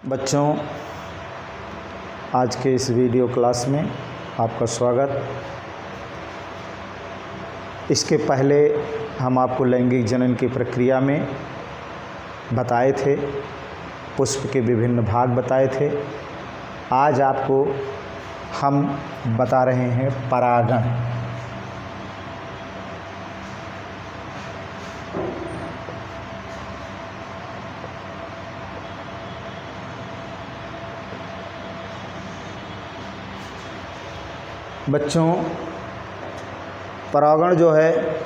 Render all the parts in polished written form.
बच्चों, आज के इस वीडियो क्लास में आपका स्वागत। इसके पहले हम आपको लैंगिक जनन की प्रक्रिया में बताए थे, पुष्प के विभिन्न भाग बताए थे। आज आपको हम बता रहे हैं परागण। बच्चों, परागण जो है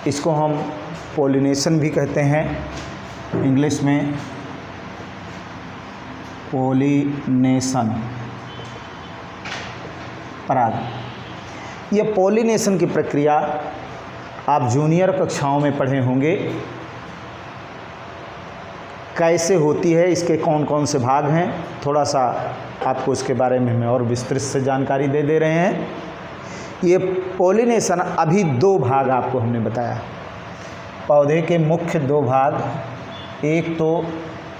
इसको हम पोलिनेशन भी कहते हैं, इंग्लिश में पोलिनेशन, परागण। ये पोलिनेशन की प्रक्रिया आप जूनियर कक्षाओं में पढ़े होंगे। कैसे होती है, इसके कौन कौन से भाग हैं, थोड़ा सा आपको इसके बारे में हम और विस्तृत से जानकारी दे रहे हैं। ये पोलिनेशन अभी दो भाग आपको हमने बताया। पौधे के मुख्य दो भाग, एक तो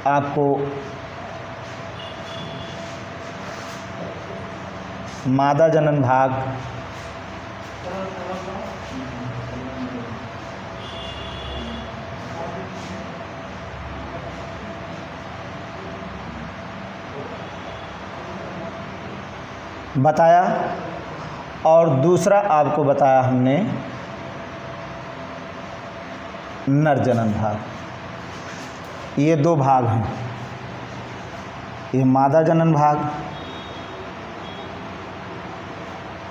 आपको मादा जनन भाग, बताया, और दूसरा आपको बताया हमने नर जनन भाग। ये दो भाग हैं, ये मादा जनन भाग,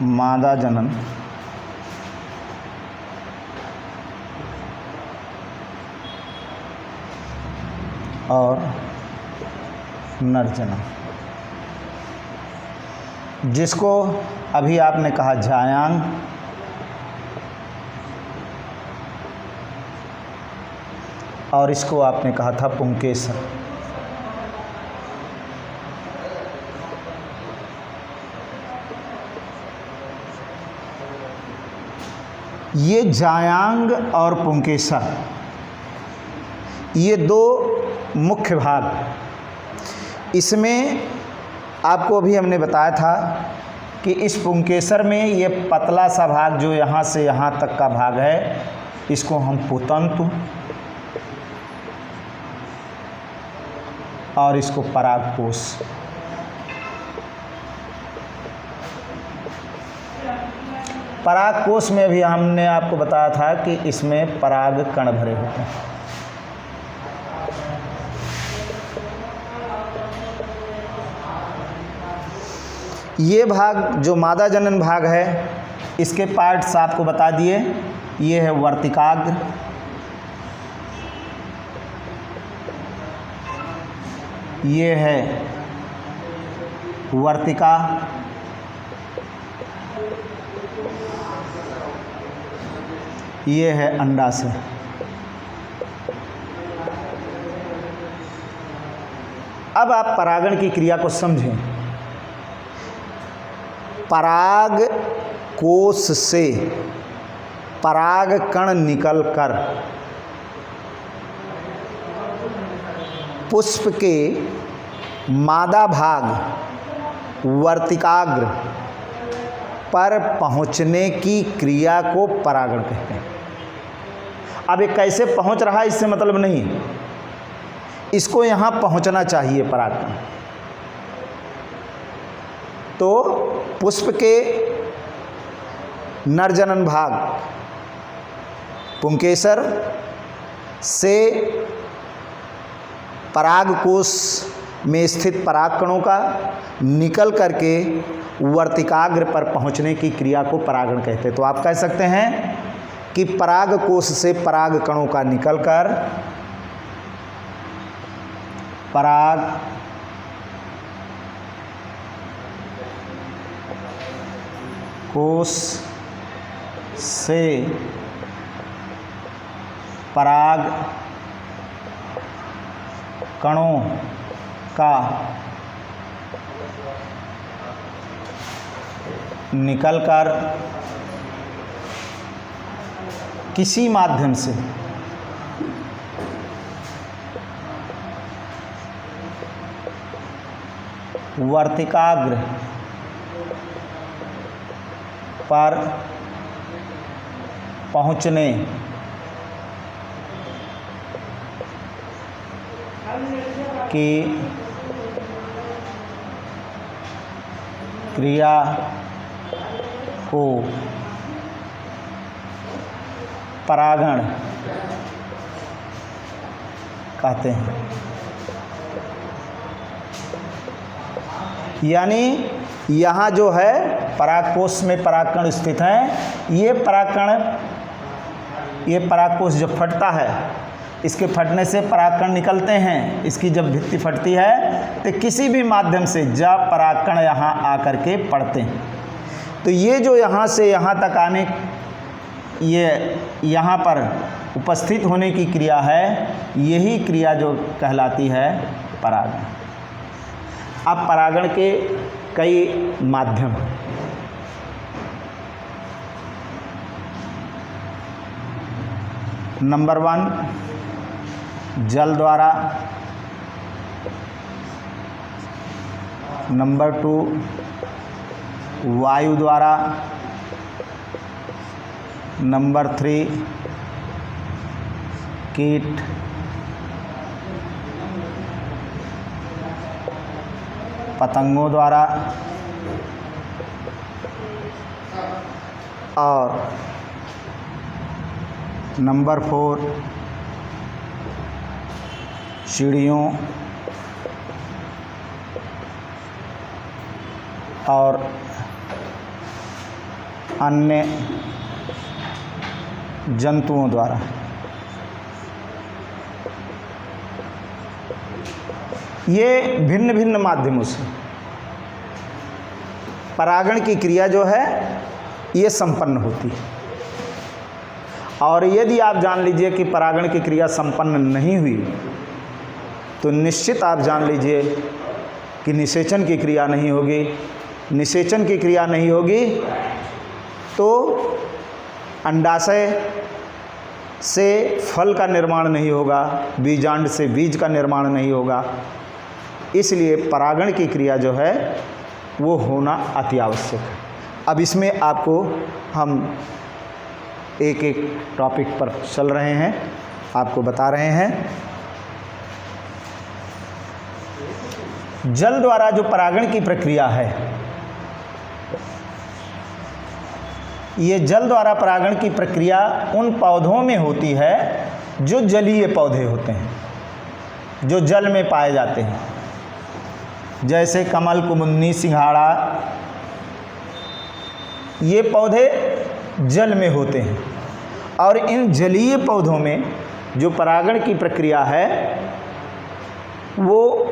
मादा जनन, और नर जनन, जिसको अभी आपने कहा जायांग, और इसको आपने कहा था पुंकेसर। ये जायांग और पुंकेसर, ये दो मुख्य भाग। इसमें आपको अभी हमने बताया था कि इस पुंकेसर में ये पतला सा भाग जो यहाँ से यहाँ तक का भाग है, इसको हम पुतंतु, और इसको परागकोश। परागकोश में भी हमने आपको बताया था कि इसमें पराग कण भरे होते हैं। ये भाग जो मादा जनन भाग है, इसके पार्ट्स आपको बता दिए। ये है वर्तिकाग्र, ये है वर्तिका, ये है अंडाशय। अब आप परागण की क्रिया को समझें। पराग कोश से पराग कण निकलकर पुष्प के मादा भाग वर्तिकाग्र पर पहुंचने की क्रिया को परागण कहते हैं। अब ये कैसे पहुंच रहा है इससे मतलब नहीं, इसको यहाँ पहुंचना चाहिए परागकण। तो पुष्प के नरजनन भाग पुंकेसर से परागकोश में स्थित परागकणों का निकल करके वर्तिकाग्र पर पहुंचने की क्रिया को परागण कहते हैं। तो आप कह सकते हैं कि परागकोश से परागकणों का निकलकर पराग कोश से पराग कणों का निकलकर किसी माध्यम से वर्तिकाग्र पर पहुँचने की क्रिया को परागण कहते हैं। यानी यहाँ जो है परागकोश में परागकण स्थित हैं। ये परागकोश जब फटता है, इसके फटने से परागकण निकलते हैं। इसकी जब भित्ति फटती है तो किसी भी माध्यम से जब परागकण यहाँ आकर के पड़ते हैं, तो ये जो यहाँ से यहाँ तक आने, ये यहाँ पर उपस्थित होने की क्रिया है, यही क्रिया जो कहलाती है परागण। अब परागण के कई माध्यम हैं। नंबर 1 जल द्वारा, नंबर 2 वायु द्वारा, नंबर 3 कीट, पतंगों द्वारा, और नंबर 4 चिड़ियों और अन्य जंतुओं द्वारा। ये भिन्न भिन्न माध्यमों से परागण की क्रिया जो है ये संपन्न होती है। और यदि आप जान लीजिए कि परागण की क्रिया संपन्न नहीं हुई, तो निश्चित आप जान लीजिए कि निषेचन की क्रिया नहीं होगी। निषेचन की क्रिया नहीं होगी तो अंडाशय से फल का निर्माण नहीं होगा, बीजांड से बीज का निर्माण नहीं होगा। इसलिए परागण की क्रिया जो है वो होना अति आवश्यक है। अब इसमें आपको हम एक एक टॉपिक पर चल रहे हैं, आपको बता रहे हैं। जल द्वारा जो परागण की प्रक्रिया है, ये जल द्वारा परागण की प्रक्रिया उन पौधों में होती है जो जलीय पौधे होते हैं, जो जल में पाए जाते हैं, जैसे कमल, कुमुदनी, सिंघाड़ा। ये पौधे जल में होते हैं और इन जलीय पौधों में जो परागण की प्रक्रिया है वो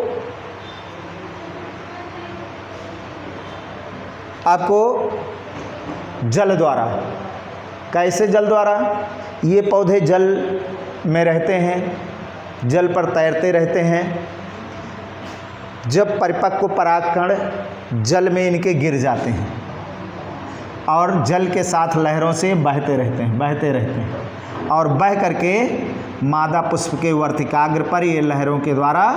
आपको जल द्वारा। कैसे जल द्वारा? ये पौधे जल में रहते हैं, जल पर तैरते रहते हैं। जब परिपक्व परागकण जल में इनके गिर जाते हैं और जल के साथ लहरों से बहते रहते हैं और बह करके मादा पुष्प के वर्तिकाग्र पर ये लहरों के द्वारा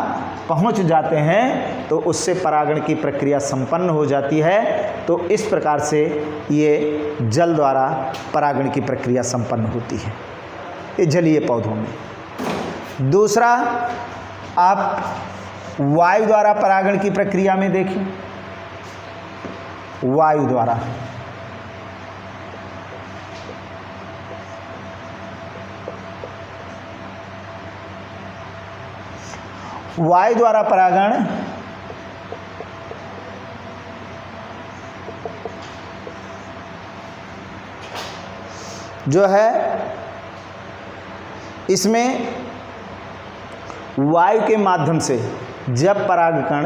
पहुंच जाते हैं, तो उससे परागण की प्रक्रिया संपन्न हो जाती है। तो इस प्रकार से ये जल द्वारा परागण की प्रक्रिया संपन्न होती है, ये जलीय पौधों में। दूसरा, आप वायु द्वारा परागण की प्रक्रिया में देखिए। वायु द्वारा परागण जो है, इसमें वायु के माध्यम से जब परागकण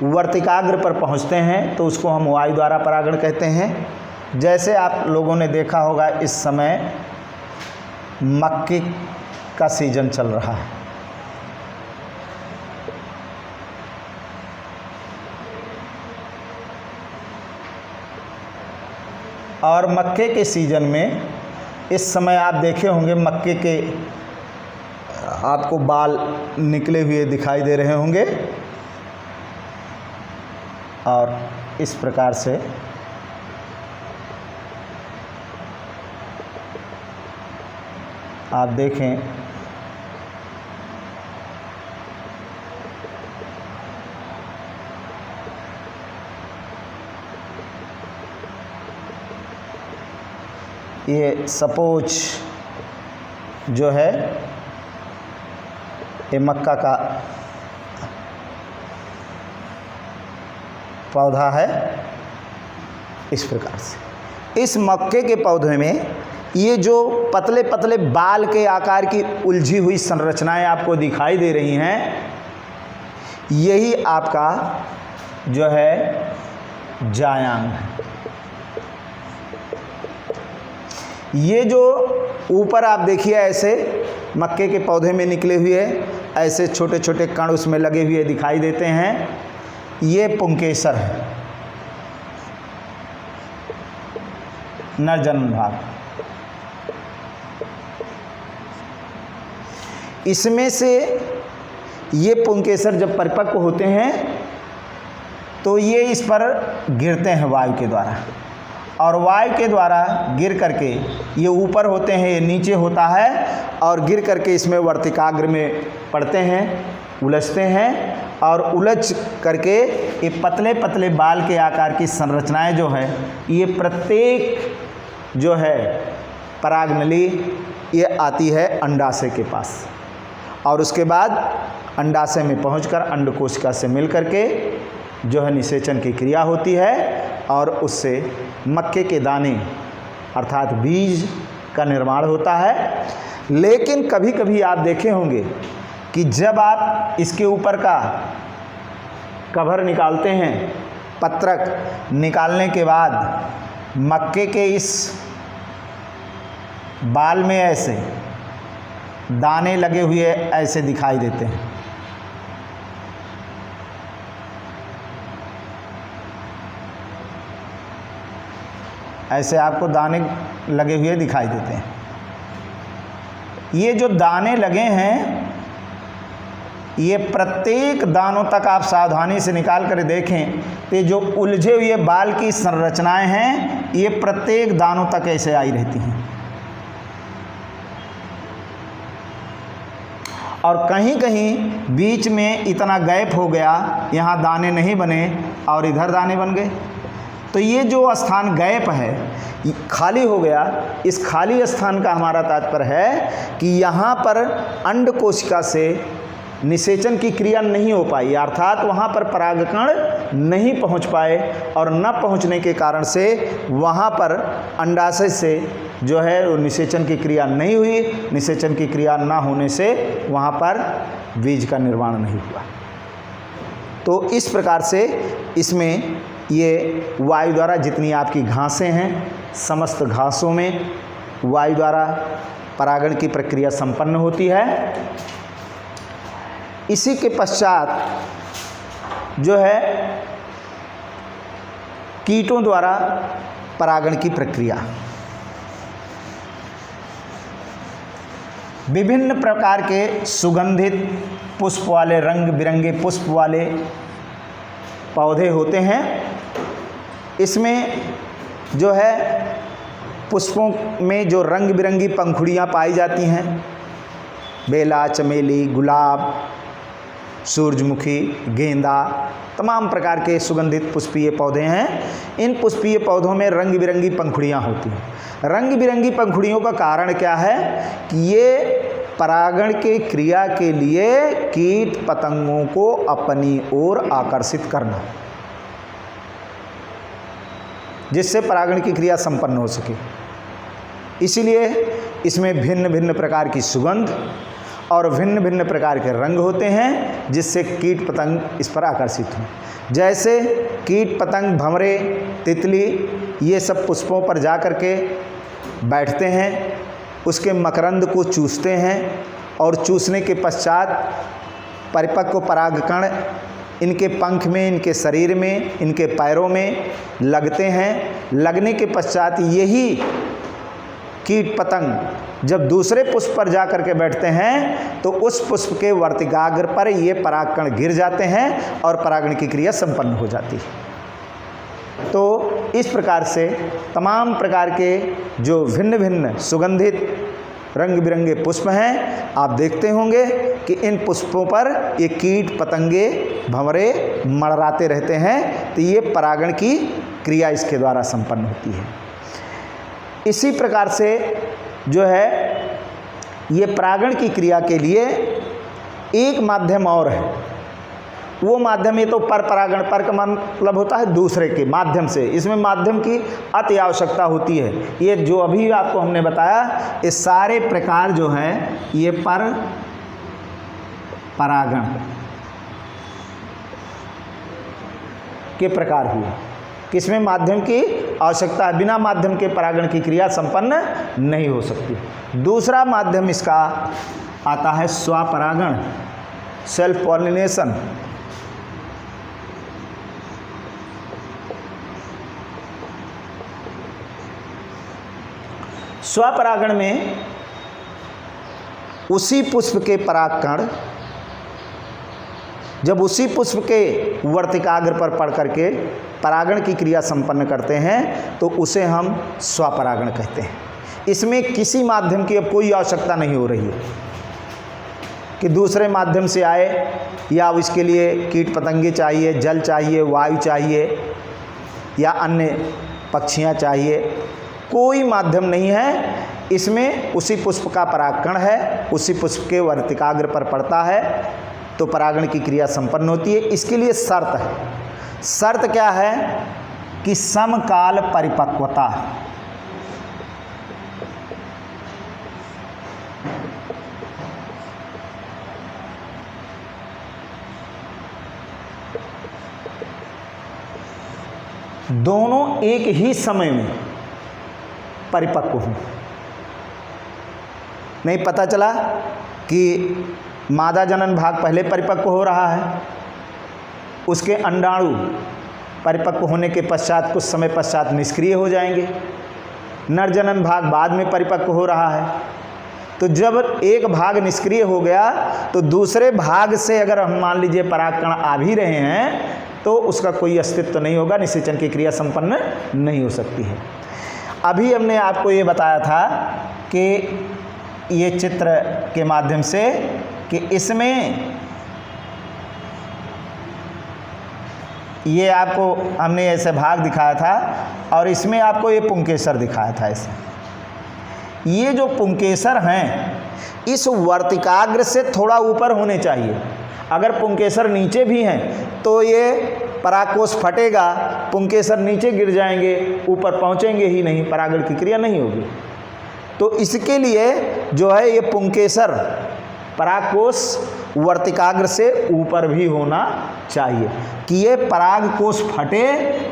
वर्तिकाग्र पर पहुंचते हैं तो उसको हम वायु द्वारा परागण कहते हैं। जैसे आप लोगों ने देखा होगा, इस समय मक्के का सीजन चल रहा है और मक्के के सीजन में इस समय आप देखे होंगे मक्के के आपको बाल निकले हुए दिखाई दे रहे होंगे और इस प्रकार से आप देखें ये सपोज जो है ये मक्का का पौधा है। इस प्रकार से इस मक्के के पौधे में ये जो पतले पतले बाल के आकार की उलझी हुई संरचनाएं आपको दिखाई दे रही हैं, यही आपका जो है जायांग है। ये जो ऊपर आप देखिए ऐसे मक्के के पौधे में निकले हुए ऐसे छोटे छोटे कण उसमें लगे हुए दिखाई देते हैं, ये पुंकेसर है, नरजन्म भाग। इसमें से ये पुंकेसर जब परिपक्व होते हैं तो ये इस पर गिरते हैं वायु के द्वारा, और वायु के द्वारा गिर करके ये ऊपर होते हैं, ये नीचे होता है, और गिर करके इसमें वर्तिकाग्र में पड़ते हैं, उलझते हैं, और उलझ करके ये पतले पतले बाल के आकार की संरचनाएं जो है ये प्रत्येक जो है परागनली ये आती है अंडाशय के पास, और उसके बाद अंडाशय में पहुंचकर अंडकोशिका से मिल करके जो है निषेचन की क्रिया होती है, और उससे मक्के के दाने अर्थात बीज का निर्माण होता है। लेकिन कभी कभी आप देखे होंगे कि जब आप इसके ऊपर का कवर निकालते हैं, पत्रक निकालने के बाद मक्के के इस बाल में ऐसे दाने लगे हुए ऐसे दिखाई देते हैं। ऐसे आपको दाने लगे हुए दिखाई देते हैं। ये जो दाने लगे हैं ये प्रत्येक दानों तक आप सावधानी से निकाल कर देखें तो जो उलझे हुए बाल की संरचनाएं हैं ये प्रत्येक दानों तक ऐसे आई रहती हैं, और कहीं कहीं बीच में इतना गैप हो गया, यहाँ दाने नहीं बने और इधर दाने बन गए। तो ये जो स्थान गैप है खाली हो गया, इस खाली स्थान का हमारा तात्पर्य है कि यहाँ पर अंड कोशिका से निषेचन की क्रिया नहीं हो पाई, अर्थात वहाँ पर परागकण नहीं पहुँच पाए, और न पहुँचने के कारण से वहाँ पर अंडाशय से जो है वो निषेचन की क्रिया नहीं हुई। निषेचन की क्रिया न होने से वहाँ पर बीज का निर्माण नहीं हुआ। तो इस प्रकार से इसमें ये वायु द्वारा जितनी आपकी घासें हैं, समस्त घासों में वायु द्वारा परागण की प्रक्रिया संपन्न होती है। इसी के पश्चात जो है कीटों द्वारा परागण की प्रक्रिया, विभिन्न प्रकार के सुगंधित पुष्प वाले, रंग बिरंगे पुष्प वाले पौधे होते हैं। इसमें जो है पुष्पों में जो रंग बिरंगी पंखुड़ियाँ पाई जाती हैं, बेला, चमेली, गुलाब, सूरजमुखी, गेंदा, तमाम प्रकार के सुगंधित पुष्पीय पौधे हैं। इन पुष्पीय पौधों में रंग बिरंगी पंखुड़ियाँ होती हैं। रंग बिरंगी पंखुड़ियों का कारण क्या है कि ये परागण के क्रिया के लिए कीट पतंगों को अपनी ओर आकर्षित करना, जिससे परागण की क्रिया संपन्न हो सके। इसीलिए इसमें भिन्न भिन्न प्रकार की सुगंध और भिन्न भिन्न प्रकार के रंग होते हैं, जिससे कीट पतंग इस पर आकर्षित हों। जैसे कीट पतंग, भंवरे, तितली ये सब पुष्पों पर जा कर के बैठते हैं, उसके मकरंद को चूसते हैं, और चूसने के पश्चात परिपक्व परागकण इनके पंख में, इनके शरीर में, इनके पैरों में लगते हैं। लगने के पश्चात यही कीट पतंग जब दूसरे पुष्प पर जा कर के बैठते हैं तो उस पुष्प के वर्तिकाग्र पर ये परागकण गिर जाते हैं और परागण की क्रिया संपन्न हो जाती है। तो इस प्रकार से तमाम प्रकार के जो भिन्न भिन्न सुगंधित रंग बिरंगे पुष्प हैं, आप देखते होंगे कि इन पुष्पों पर ये कीट पतंगे भंवरे मड़राते रहते हैं, तो ये परागण की क्रिया इसके द्वारा संपन्न होती है। इसी प्रकार से जो है ये परागण की क्रिया के लिए एक माध्यम और है। वो माध्यम, ये तो पर परागण, पर का मतलब होता है दूसरे के माध्यम से, इसमें माध्यम की अति आवश्यकता होती है। ये जो अभी आपको हमने बताया, ये सारे प्रकार जो हैं ये पर परागण के प्रकार हुए, किसमें माध्यम की आवश्यकता है, बिना माध्यम के परागण की क्रिया संपन्न नहीं हो सकती। दूसरा माध्यम इसका आता है स्वपरागण, सेल्फ पॉलिनेशन। स्वपरागण में उसी पुष्प के परागकण जब उसी पुष्प के वर्तिकाग्र पर पड़ करके परागण की क्रिया संपन्न करते हैं तो उसे हम स्वपरागण कहते हैं। इसमें किसी माध्यम की अब कोई आवश्यकता नहीं हो रही है कि दूसरे माध्यम से आए, या इसके लिए कीट पतंगे चाहिए, जल चाहिए, वायु चाहिए, या अन्य पक्षियाँ चाहिए, कोई माध्यम नहीं है। इसमें उसी पुष्प का परागकण है, उसी पुष्प के वर्तिकाग्र पर पड़ता है तो परागण की क्रिया संपन्न होती है। इसके लिए शर्त है। शर्त क्या है कि समकाल परिपक्वता। दोनों एक ही समय में परिपक्व हों। नहीं पता चला कि मादा जनन भाग पहले परिपक्व हो रहा है, उसके अंडाणु परिपक्व होने के पश्चात कुछ समय पश्चात निष्क्रिय हो जाएंगे, नर जनन भाग बाद में परिपक्व हो रहा है। तो जब एक भाग निष्क्रिय हो गया तो दूसरे भाग से अगर हम मान लीजिए परागकण आ भी रहे हैं तो उसका कोई अस्तित्व नहीं होगा, निषेचन की क्रिया संपन्न नहीं हो सकती है। अभी हमने आपको ये बताया था कि ये चित्र के माध्यम से कि इसमें ये आपको हमने ऐसे भाग दिखाया था और इसमें आपको ये पुंकेसर दिखाया था। ऐसे ये जो पुंकेसर हैं इस वर्तिकाग्र से थोड़ा ऊपर होने चाहिए। अगर पुंकेसर नीचे भी हैं तो ये परागकोश फटेगा, पुंकेसर नीचे गिर जाएंगे, ऊपर पहुंचेंगे ही नहीं, परागण की क्रिया नहीं होगी। तो इसके लिए जो है ये पुंकेसर परागकोश वर्तिकाग्र से ऊपर भी होना चाहिए कि ये परागकोश फटे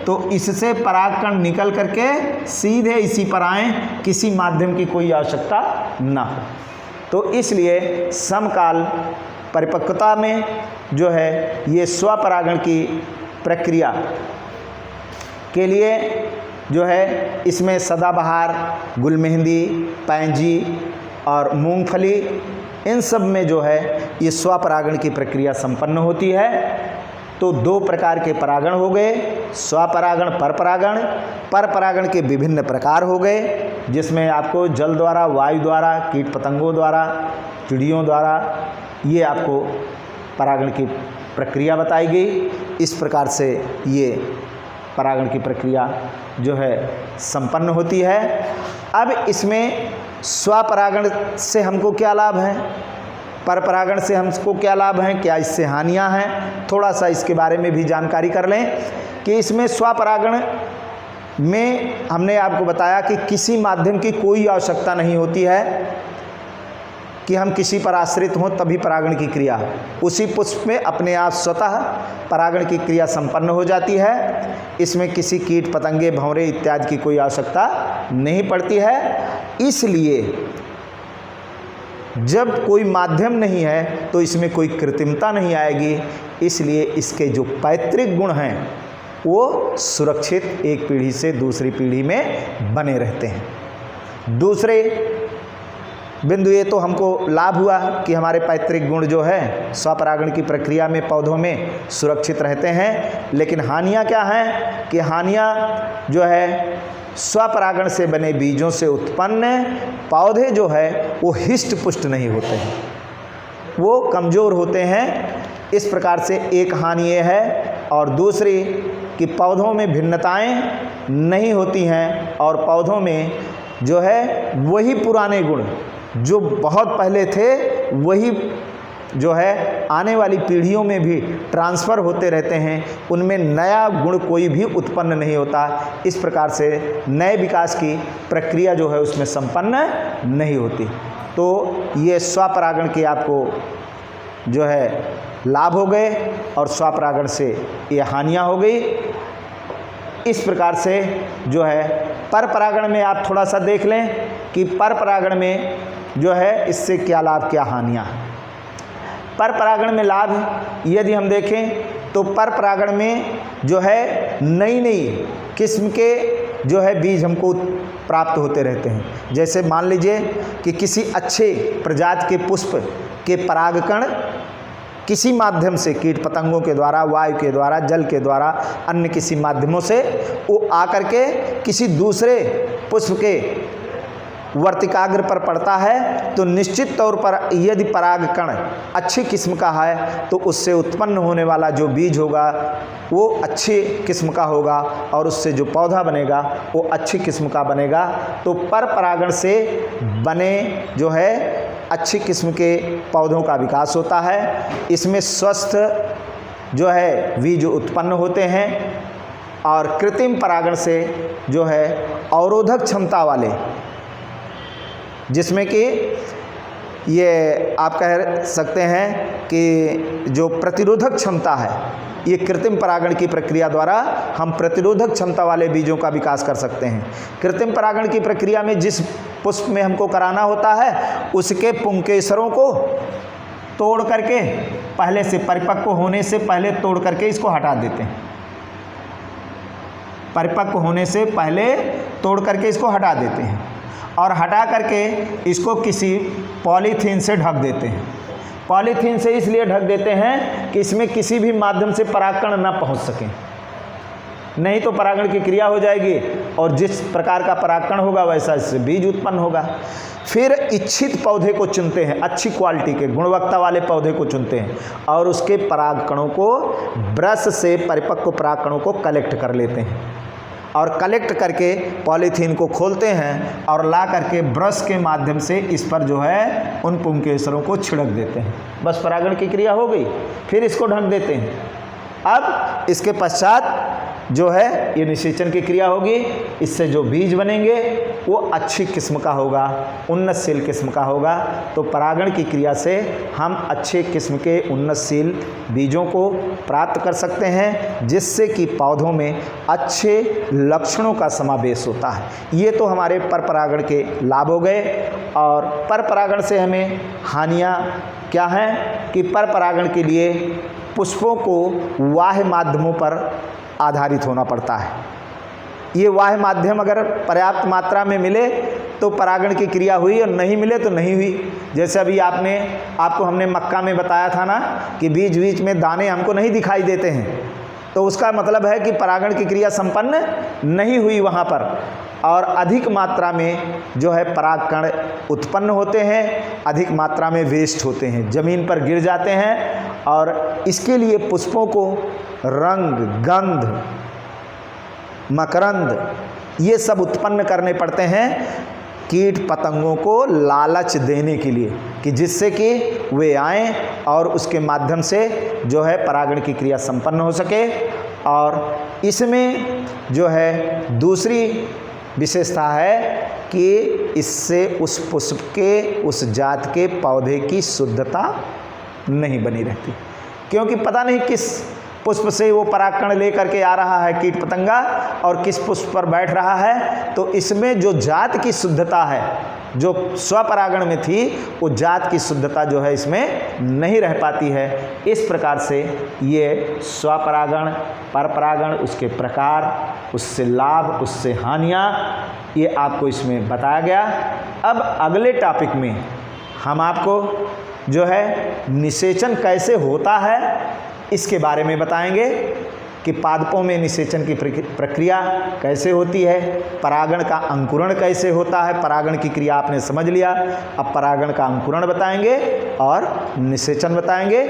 तो इससे परागकण निकल करके सीधे इसी पर आए, किसी माध्यम की कोई आवश्यकता ना हो। तो इसलिए समकाल परिपक्वता में जो है ये स्वपरागण की प्रक्रिया के लिए जो है इसमें सदाबहार, गुलमेहंदी, पैंजी और मूंगफली, इन सब में जो है ये स्वपरागण की प्रक्रिया संपन्न होती है। तो दो प्रकार के परागण हो गए, स्वपरागण, परपरागण। परपरागण के विभिन्न प्रकार हो गए जिसमें आपको जल द्वारा, वायु द्वारा, कीट पतंगों द्वारा, चिड़ियों द्वारा ये आपको परागण की प्रक्रिया बताई गई। इस प्रकार से ये परागण की प्रक्रिया जो है संपन्न होती है। अब इसमें स्वपरागण से हमको क्या लाभ है, परपरागण से हमको क्या लाभ है, क्या इससे हानियां हैं, थोड़ा सा इसके बारे में भी जानकारी कर लें कि इसमें स्वपरागण में हमने आपको बताया कि किसी माध्यम की कोई आवश्यकता नहीं होती है कि हम किसी पर आश्रित हों तभी परागण की क्रिया, उसी पुष्प में अपने आप स्वतः परागण की क्रिया संपन्न हो जाती है। इसमें किसी कीट पतंगे, भंवरे इत्यादि की कोई आवश्यकता नहीं पड़ती है। इसलिए जब कोई माध्यम नहीं है तो इसमें कोई कृत्रिमता नहीं आएगी, इसलिए इसके जो पैतृक गुण हैं वो सुरक्षित एक पीढ़ी से दूसरी पीढ़ी में बने रहते हैं। दूसरे बिंदु ये तो हमको लाभ हुआ कि हमारे पैतृक गुण जो है स्वपरागण की प्रक्रिया में पौधों में सुरक्षित रहते हैं। लेकिन हानियाँ क्या हैं कि हानियाँ जो है स्वपरागण से बने बीजों से उत्पन्न पौधे जो है वो हिष्ट पुष्ट नहीं होते हैं, वो कमज़ोर होते हैं। इस प्रकार से एक हानि ये है। और दूसरी कि पौधों में भिन्नताएं नहीं होती हैं और पौधों में जो है वही पुराने गुण जो बहुत पहले थे वही जो है आने वाली पीढ़ियों में भी ट्रांसफ़र होते रहते हैं, उनमें नया गुण कोई भी उत्पन्न नहीं होता। इस प्रकार से नए विकास की प्रक्रिया जो है उसमें संपन्न नहीं होती। तो ये स्वपरागण के आपको जो है लाभ हो गए और स्वपरागण से ये हानियाँ हो गई। इस प्रकार से जो है परपरागण में आप थोड़ा सा देख लें कि परपरागण में जो है इससे क्या लाभ क्या हानियाँ। परपरागण में लाभ यदि हम देखें तो परपरागण में जो है नई नई किस्म के जो है बीज हमको प्राप्त होते रहते हैं। जैसे मान लीजिए कि किसी अच्छे प्रजाति के पुष्प के परागकण किसी माध्यम से कीट पतंगों के द्वारा, वायु के द्वारा, जल के द्वारा, अन्य किसी माध्यमों से वो आकर के किसी दूसरे पुष्प के वर्तिकाग्र पर पड़ता है तो निश्चित तौर पर यदि परागकण अच्छी किस्म का है तो उससे उत्पन्न होने वाला जो बीज होगा वो अच्छी किस्म का होगा और उससे जो पौधा बनेगा वो अच्छी किस्म का बनेगा। तो परपरागण से बने जो है अच्छी किस्म के पौधों का विकास होता है। इसमें स्वस्थ जो है बीज उत्पन्न होते हैं और कृत्रिम परागण से जो है अवरोधक क्षमता वाले, जिसमें कि ये आप कह सकते हैं कि जो प्रतिरोधक क्षमता है, ये कृत्रिम परागण की प्रक्रिया द्वारा हम प्रतिरोधक क्षमता वाले बीजों का विकास कर सकते हैं। कृत्रिम परागण की प्रक्रिया में जिस पुष्प में हमको कराना होता है उसके पुंकेसरों को तोड़ करके पहले से परिपक्व होने से पहले तोड़ करके इसको हटा देते हैं। परिपक्व होने से पहले तोड़ करके इसको हटा देते हैं और हटा करके इसको किसी पॉलीथीन से ढक देते हैं। पॉलीथीन से इसलिए ढक देते हैं कि इसमें किसी भी माध्यम से परागकण ना पहुंच सकें, नहीं तो परागण की क्रिया हो जाएगी और जिस प्रकार का परागकण होगा वैसा इससे बीज उत्पन्न होगा। फिर इच्छित पौधे को चुनते हैं, अच्छी क्वालिटी के गुणवत्ता वाले पौधे को चुनते हैं और उसके परागकणों को ब्रश से परिपक्व परागकणों को कलेक्ट कर लेते हैं और कलेक्ट करके पॉलीथीन को खोलते हैं और ला करके ब्रश के माध्यम से इस पर जो है उन पुंकेसरों को छिड़क देते हैं। बस परागण की क्रिया हो गई। फिर इसको ढक देते हैं। अब इसके पश्चात जो है ये निषेचन की क्रिया होगी। इससे जो बीज बनेंगे वो अच्छी किस्म का होगा, उन्नतशील किस्म का होगा। तो परागण की क्रिया से हम अच्छे किस्म के उन्नतशील बीजों को प्राप्त कर सकते हैं, जिससे कि पौधों में अच्छे लक्षणों का समावेश होता है। ये तो हमारे परपरागण के लाभ हो गए। और परपरागण से हमें हानियाँ क्या हैं कि परपरागण के लिए पुष्पों को बाह्य माध्यमों पर आधारित होना पड़ता है। ये बाह्य माध्यम अगर पर्याप्त मात्रा में मिले तो परागण की क्रिया हुई और नहीं मिले तो नहीं हुई। जैसे अभी आपको हमने मक्का में बताया था ना कि बीच बीच में दाने हमको नहीं दिखाई देते हैं, तो उसका मतलब है कि परागण की क्रिया संपन्न नहीं हुई वहाँ पर और अधिक मात्रा में जो है परागकण उत्पन्न होते हैं, अधिक मात्रा में वेस्ट होते हैं, ज़मीन पर गिर जाते हैं। और इसके लिए पुष्पों को रंग, गंध, मकरंद ये सब उत्पन्न करने पड़ते हैं कीट पतंगों को लालच देने के लिए, कि जिससे कि वे आएं और उसके माध्यम से जो है परागण की क्रिया संपन्न हो सके। और इसमें जो है दूसरी विशेषता है कि इससे उस पुष्प के, उस जात के पौधे की शुद्धता नहीं बनी रहती, क्योंकि पता नहीं किस पुष्प से वो परागकण लेकर के आ रहा है कीट पतंगा और किस पुष्प पर बैठ रहा है। तो इसमें जो जात की शुद्धता है, जो स्वपरागण में थी, वो जात की शुद्धता जो है इसमें नहीं रह पाती है। इस प्रकार से ये स्वपरागण, परपरागण, उसके प्रकार, उससे लाभ, उससे हानियाँ, ये आपको इसमें बताया गया। अब अगले टॉपिक में हम आपको जो है निषेचन कैसे होता है इसके बारे में बताएंगे कि पादपों में निषेचन की प्रक्रिया कैसे होती है, परागण का अंकुरण कैसे होता है। परागण की क्रिया आपने समझ लिया, अब परागण का अंकुरण बताएंगे और निषेचन बताएंगे